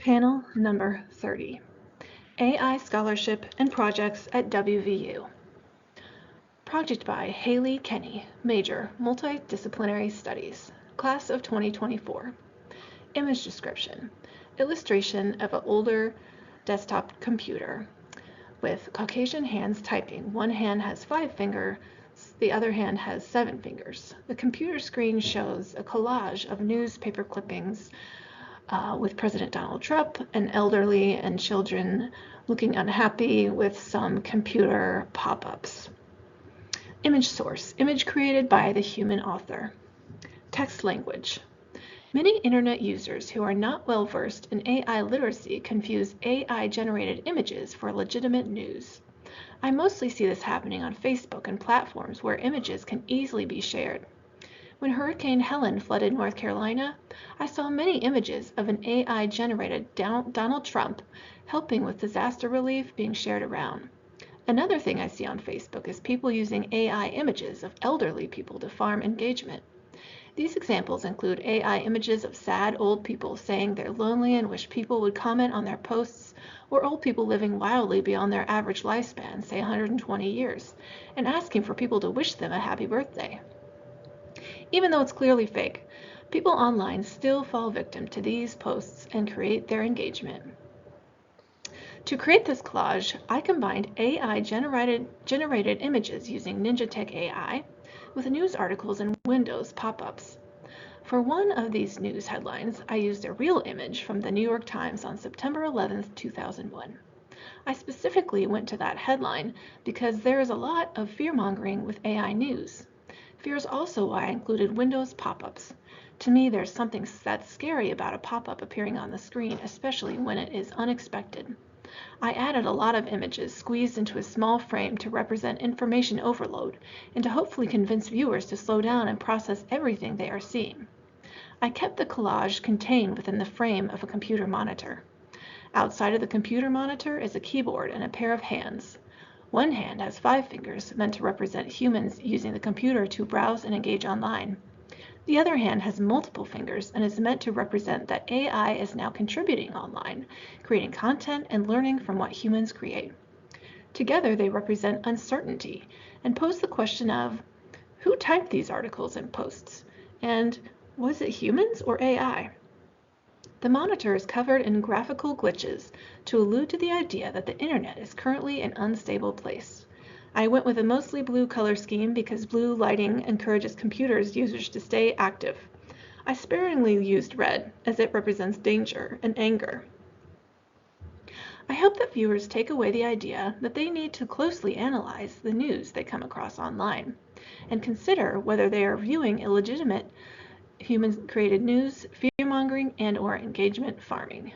Panel number 30, AI Scholarship and Projects at WVU. Project by Haley Kenny, Major, Multidisciplinary Studies, Class of 2024. Image description, illustration of an older desktop computer with Caucasian hands typing. One hand has 5 fingers, the other hand has 7 fingers. The computer screen shows a collage of newspaper clippings with President Donald Trump, an elderly and children looking unhappy with some computer pop-ups. Image source, image created by the human author. Text language. Many internet users who are not well versed in AI literacy confuse AI-generated images for legitimate news. I mostly see this happening on Facebook and platforms where images can easily be shared. When Hurricane Helen flooded North Carolina, I saw many images of an AI-generated Donald Trump helping with disaster relief being shared around. Another thing I see on Facebook is people using AI images of elderly people to farm engagement. These examples include AI images of sad old people saying they're lonely and wish people would comment on their posts, or old people living wildly beyond their average lifespan, say 120 years, and asking for people to wish them a happy birthday. Even though it's clearly fake, people online still fall victim to these posts and create their engagement. To create this collage, I combined AI-generated images using NinjaTech AI with news articles and Windows pop-ups. For one of these news headlines, I used a real image from the New York Times on September 11, 2001. I specifically went to that headline because there is a lot of fear-mongering with AI news. Fear is also why I included Windows pop-ups. To me, there's something that's scary about a pop-up appearing on the screen, especially when it is unexpected. I added a lot of images squeezed into a small frame to represent information overload and to hopefully convince viewers to slow down and process everything they are seeing. I kept the collage contained within the frame of a computer monitor. Outside of the computer monitor is a keyboard and a pair of hands. One hand has 5 fingers, meant to represent humans using the computer to browse and engage online. The other hand has multiple fingers and is meant to represent that AI is now contributing online, creating content and learning from what humans create. Together, they represent uncertainty and pose the question of, who typed these articles and posts? And was it humans or AI? The monitor is covered in graphical glitches to allude to the idea that the internet is currently an unstable place. I went with a mostly blue color scheme because blue lighting encourages computers users to stay active. I sparingly used red as it represents danger and anger. I hope that viewers take away the idea that they need to closely analyze the news they come across online and consider whether they are viewing illegitimate human-created news, fear-mongering, and/or engagement farming.